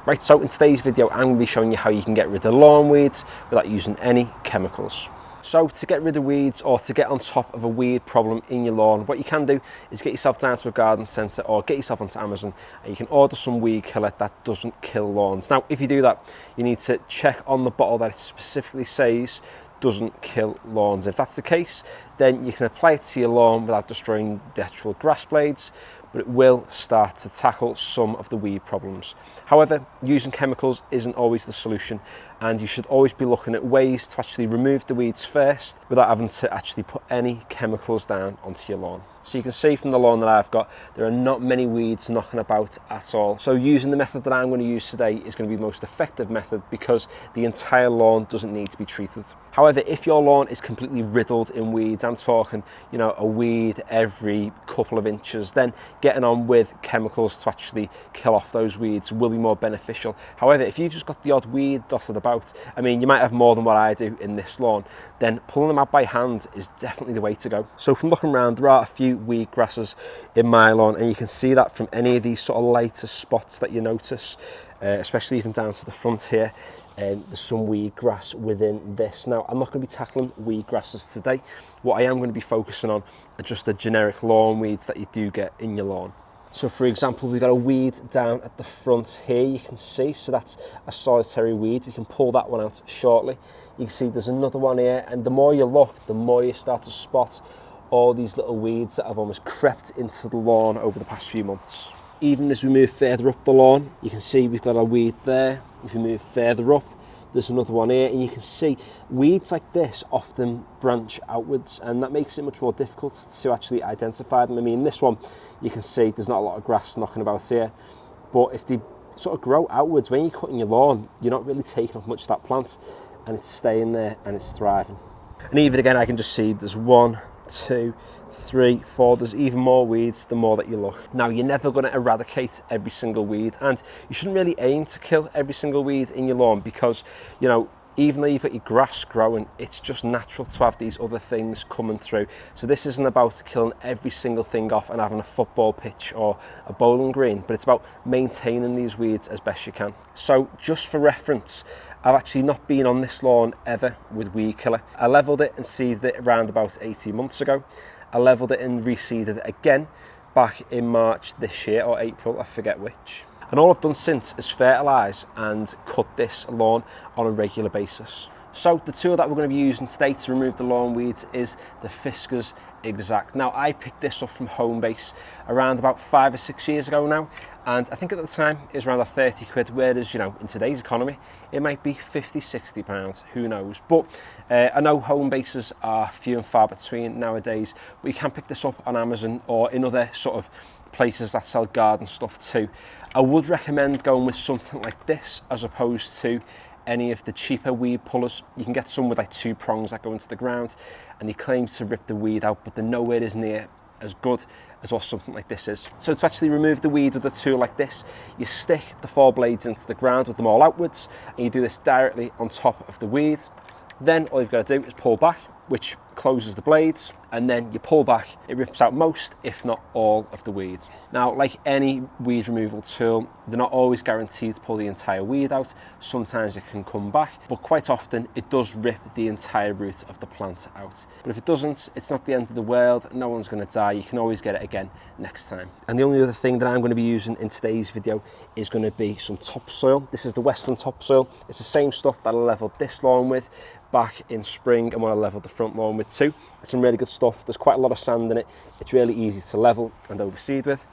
Right, so in today's video, I'm going to be showing you how you can get rid of lawn weeds without using any chemicals. So to get rid of weeds or to get on top of a weed problem in your lawn, what you can do is get yourself down to a garden centre or get yourself onto Amazon and you can order some weed killer that doesn't kill lawns. Now, if you do that, you need to check on the bottle that it specifically says doesn't kill lawns. If that's the case, then you can apply it to your lawn without destroying the actual grass blades, but it will start to tackle some of the weed problems. However, using chemicals isn't always the solution, and you should always be looking at ways to actually remove the weeds first without having to actually put any chemicals down onto your lawn. So you can see from the lawn that I've got, there are not many weeds knocking about at all. So using the method that I'm going to use today is going to be the most effective method because the entire lawn doesn't need to be treated. However, if your lawn is completely riddled in weeds, I'm talking, a weed every couple of inches, then getting on with chemicals to actually kill off those weeds will be more beneficial. However, if you've just got the odd weed dotted about, you might have more than what I do in this lawn, then pulling them out by hand is definitely the way to go. So from looking around, there are a few weed grasses in my lawn, and you can see that from any of these sort of lighter spots that you notice, especially even down to the front here. There's some weed grass within this. Now, I'm not going to be tackling weed grasses today. What I am going to be focusing on are just the generic lawn weeds that you do get in your lawn. So for example, we've got a weed down at the front here, you can see, so that's a solitary weed. We can pull that one out shortly. You can see there's another one here, and the more you look, the more you start to spot all these little weeds that have almost crept into the lawn over the past few months. Even as we move further up the lawn, you can see we've got a weed there. If we move further up, there's another one here, and you can see weeds like this often branch outwards, and that makes it much more difficult to actually identify them. This one, you can see there's not a lot of grass knocking about here, but if they sort of grow outwards, when you're cutting your lawn, you're not really taking off much of that plant, and it's staying there and it's thriving. And even again, I can just see there's 1, 2, 3, 4, there's even more weeds the more that you look. Now, you're never going to eradicate every single weed, and you shouldn't really aim to kill every single weed in your lawn because, even though you've got your grass growing, it's just natural to have these other things coming through. So this isn't about killing every single thing off and having a football pitch or a bowling green, but it's about maintaining these weeds as best you can. So just for reference, I've actually not been on this lawn ever with weed killer. I levelled it and seeded it around about 18 months ago. I levelled it and reseeded it again back in March this year, or April, I forget which. And all I've done since is fertilise and cut this lawn on a regular basis. So the tool that we're going to be using today to remove the lawn weeds is the Fiskars Exact. Now, I picked this up from Homebase around about 5 or 6 years ago now, and I think at the time it was around 30 quid, whereas in today's economy it might be 50, 60 pounds, who knows. But I know Homebases are few and far between nowadays, but you can pick this up on Amazon or in other sort of places that sell garden stuff too. I would recommend going with something like this as opposed to any of the cheaper weed pullers. You can get some with like 2 prongs that go into the ground, and they claim to rip the weed out, but they're nowhere near as good as what something like this is. So to actually remove the weed with a tool like this, you stick the 4 blades into the ground with them all outwards, and you do this directly on top of the weed. Then all you've got to do is pull back, which closes the blades, and then you pull back, it rips out most, if not all, of the weeds. Now, like any weed removal tool, they're not always guaranteed to pull the entire weed out. Sometimes it can come back, but quite often it does rip the entire root of the plant out. But if it doesn't, it's not the end of the world, no one's going to die, you can always get it again next time. And the only other thing that I'm going to be using in today's video is going to be some topsoil. This is the Western topsoil. It's the same stuff that I leveled this lawn with back in spring and when I leveled the front lawn with too. It's some really good stuff. There's quite a lot of sand in it. It's really easy to level and overseed with.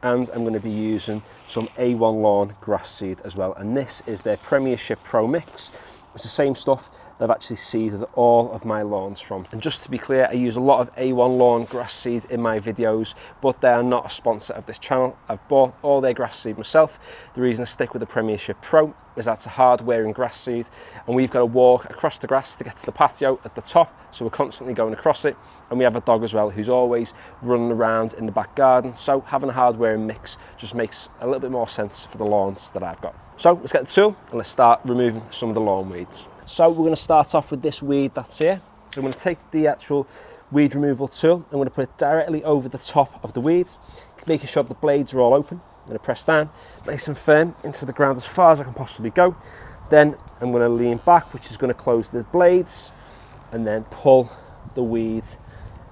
And I'm going to be using some A1 Lawn grass seed as well. And this is their Premiership Pro Mix. It's the same stuff that I've actually seeded all of my lawns from. And just to be clear, I use a lot of A1 Lawn grass seed in my videos, but they are not a sponsor of this channel. I've bought all their grass seed myself. The reason I stick with the Premiership Pro is that's a hard-wearing grass seed, and we've got to walk across the grass to get to the patio at the top, so we're constantly going across it. And we have a dog as well who's always running around in the back garden, so having a hard-wearing mix just makes a little bit more sense for the lawns that I've got. So let's get the tool and let's start removing some of the lawn weeds. So we're going to start off with this weed that's here. So I'm going to take the actual weed removal tool, I'm going to put it directly over the top of the weeds, making sure the blades are all open. I'm going to press down nice and firm into the ground as far as I can possibly go. Then I'm going to lean back, which is going to close the blades, and then pull the weeds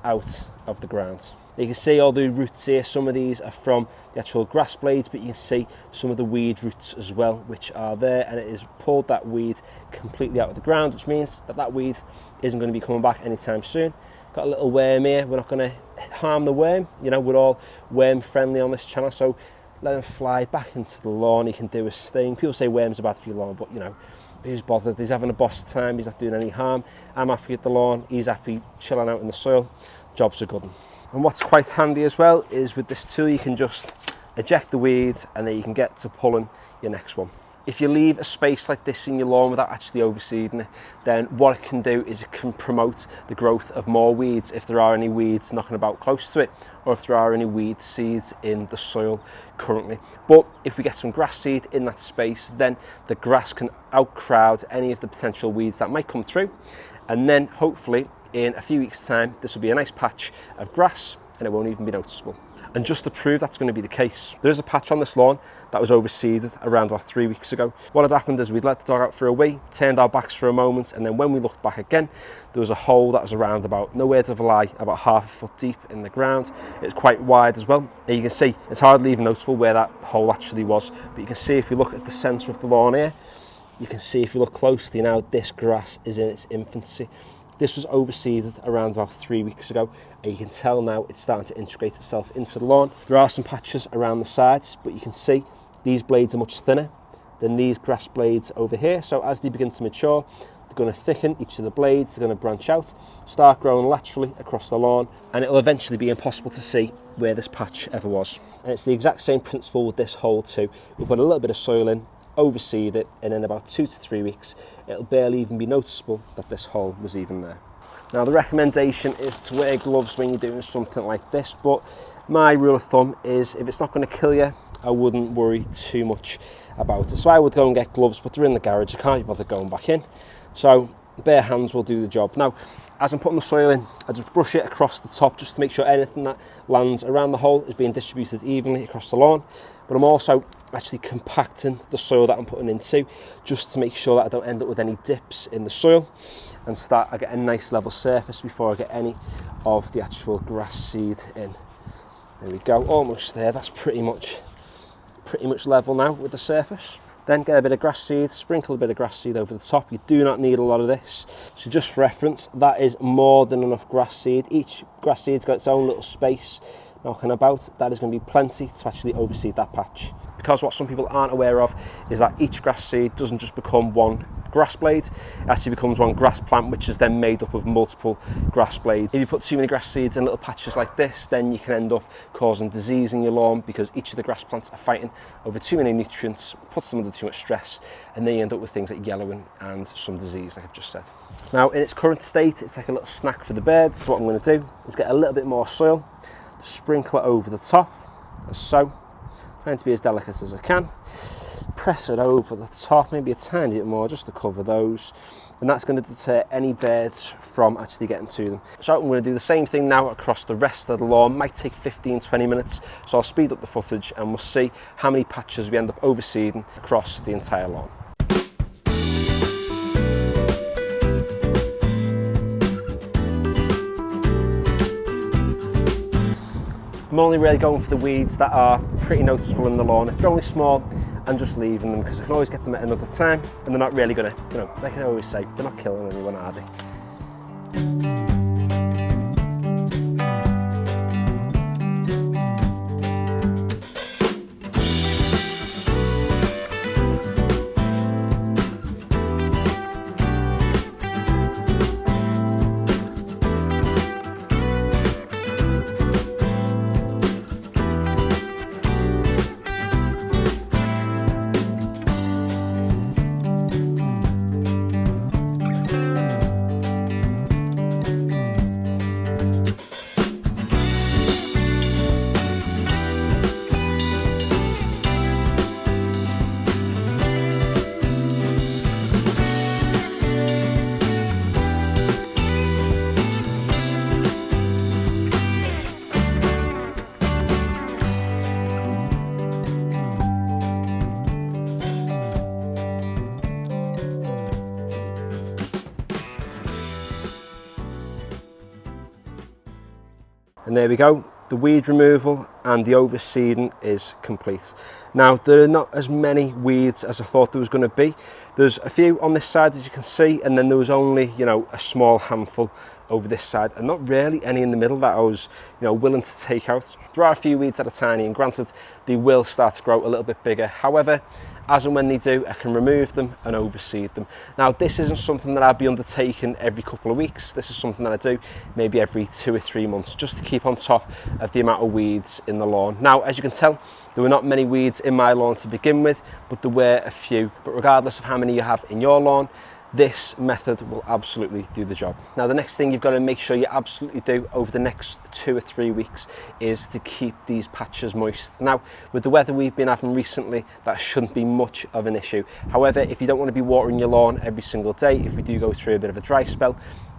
out of the ground. You can see all the roots here. Some of these are from the actual grass blades, but you can see some of the weed roots as well, which are there, and it has pulled that weed completely out of the ground, which means that that weed isn't going to be coming back anytime soon. Got a little worm here. We're not going to harm the worm. You know, we're all worm friendly on this channel, so let him fly back into the lawn. He can do his thing. People say worms are bad for your lawn, but you know, who's bothered? He's having a boss time. He's not doing any harm. I'm happy with the lawn. He's happy chilling out in the soil. Job's a good one. And what's quite handy as well is with this tool you can just eject the weeds and then you can get to pulling your next one. If you leave a space like this in your lawn without actually overseeding it, then what it can do is it can promote the growth of more weeds if there are any weeds knocking about close to it, or if there are any weed seeds in the soil currently. But if we get some grass seed in that space, then the grass can outcrowd any of the potential weeds that might come through, and then hopefully in a few weeks' time this will be a nice patch of grass and it won't even be noticeable. And just to prove that's going to be the case, there is a patch on this lawn that was overseeded around about 3 weeks ago. What had happened is we'd let the dog out for a wee, turned our backs for a moment, and then when we looked back again, there was a hole that was around about, no words of a lie, about 1/2 foot deep in the ground. It's quite wide as well, and you can see it's hardly even noticeable where that hole actually was, but you can see if you look at the centre of the lawn here, you can see if you look closely now, this grass is in its infancy. This was overseeded around about 3 weeks ago, and you can tell now it's starting to integrate itself into the lawn. There are some patches around the sides, but you can see these blades are much thinner than these grass blades over here. So as they begin to mature, they're going to thicken each of the blades, they're going to branch out, start growing laterally across the lawn, and it'll eventually be impossible to see where this patch ever was. And it's the exact same principle with this hole too. We put a little bit of soil in, overseed it, and in about 2 to 3 weeks it'll barely even be noticeable that this hole was even there. Now the recommendation is to wear gloves when you're doing something like this, but my rule of thumb is if it's not going to kill you, I wouldn't worry too much about it. So I would go and get gloves, but they're in the garage, I can't be bothered going back in, so bare hands will do the job. Now as I'm putting the soil in, I just brush it across the top just to make sure anything that lands around the hole is being distributed evenly across the lawn, but I'm also actually compacting the soil that I'm putting into just to make sure that I don't end up with any dips in the soil and I get a nice level surface before I get any of the actual grass seed in. There we go, almost there. That's pretty much level now with the surface. Then get a bit of grass seed, sprinkle a bit of grass seed over the top. You do not need a lot of this. So just for reference, that is more than enough grass seed. Each grass seed's got its own little space knocking about. That is going to be plenty to actually overseed that patch. Because what some people aren't aware of is that each grass seed doesn't just become one grass blade, it actually becomes one grass plant, which is then made up of multiple grass blades. If you put too many grass seeds in little patches like this, then you can end up causing disease in your lawn because each of the grass plants are fighting over too many nutrients, puts them under too much stress, and then you end up with things like yellowing and some disease, like I've just said. Now in its current state, it's like a little snack for the birds. So what I'm going to do is get a little bit more soil, sprinkle it over the top, as so. Trying to be as delicate as I can. Press it over the top, maybe a tiny bit more just to cover those, and that's going to deter any birds from actually getting to them. So I'm going to do the same thing now across the rest of the lawn. Might take 15-20 minutes, so I'll speed up the footage and we'll see how many patches we end up overseeding across the entire lawn. I'm only really going for the weeds that are pretty noticeable in the lawn. If they're only small, I'm just leaving them because I can always get them at another time and they're not really gonna, you know, like I always say, they're not killing anyone, are they? And there we go. The weed removal and the overseeding is complete. Now, there are not as many weeds as I thought there was going to be. There's a few on this side, as you can see, and then there was only, you know, a small handful over this side, and not really any in the middle that I was, you know, willing to take out. There are a few weeds that are tiny, and granted, they will start to grow a little bit bigger. However, as and when they do, I can remove them and overseed them. Now, this isn't something that I'll be undertaking every couple of weeks. This is something that I do maybe every 2 or 3 months, just to keep on top of the amount of weeds in the lawn. Now, as you can tell, there were not many weeds in my lawn to begin with, but there were a few. But regardless of how many you have in your lawn, this method will absolutely do the job. Now, the next thing you've got to make sure you absolutely do over the next 2 or 3 weeks is to keep these patches moist. Now, with the weather we've been having recently, that shouldn't be much of an issue. However, if you don't want to be watering your lawn every single day, if we do go through a bit of a dry spell,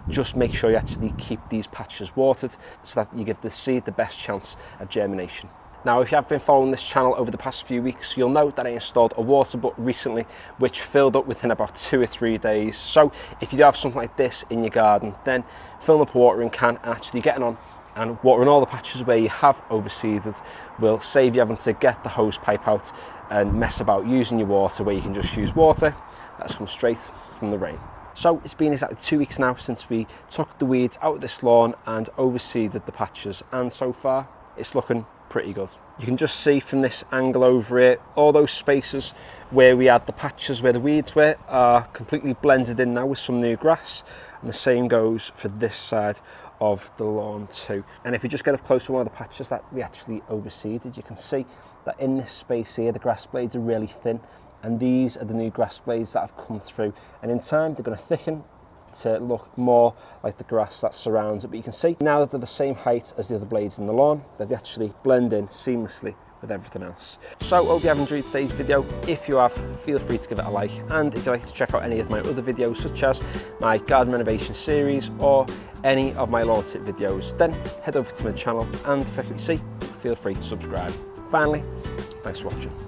just make sure you actually keep these patches watered so that you give the seed the best chance of germination. Now, if you have been following this channel over the past few weeks, you'll know that I installed a water butt recently, which filled up within about 2 or 3 days. So if you do have something like this in your garden, then filling up a watering can and actually getting on and watering all the patches where you have overseeded will save you having to get the hose pipe out and mess about using your water, where you can just use water that's come straight from the rain. So it's been exactly 2 weeks now since we took the weeds out of this lawn and overseeded the patches, and so far it's looking pretty good. You can just see from this angle over here, all those spaces where we had the patches where the weeds were are completely blended in now with some new grass, and the same goes for this side of the lawn too. And if you just get up close to one of the patches that we actually overseeded, you can see that in this space here the grass blades are really thin, and these are the new grass blades that have come through, and in time they're going to thicken to look more like the grass that surrounds it. But you can see now that they're the same height as the other blades in the lawn, they actually blend in seamlessly with everything else. So I hope you have enjoyed today's video. If you have, feel free to give it a like, and if you'd like to check out any of my other videos, such as my garden renovation series or any of my lawn tip videos, then head over to my channil, and if you see, feel free to subscribe. Finally, thanks for watching.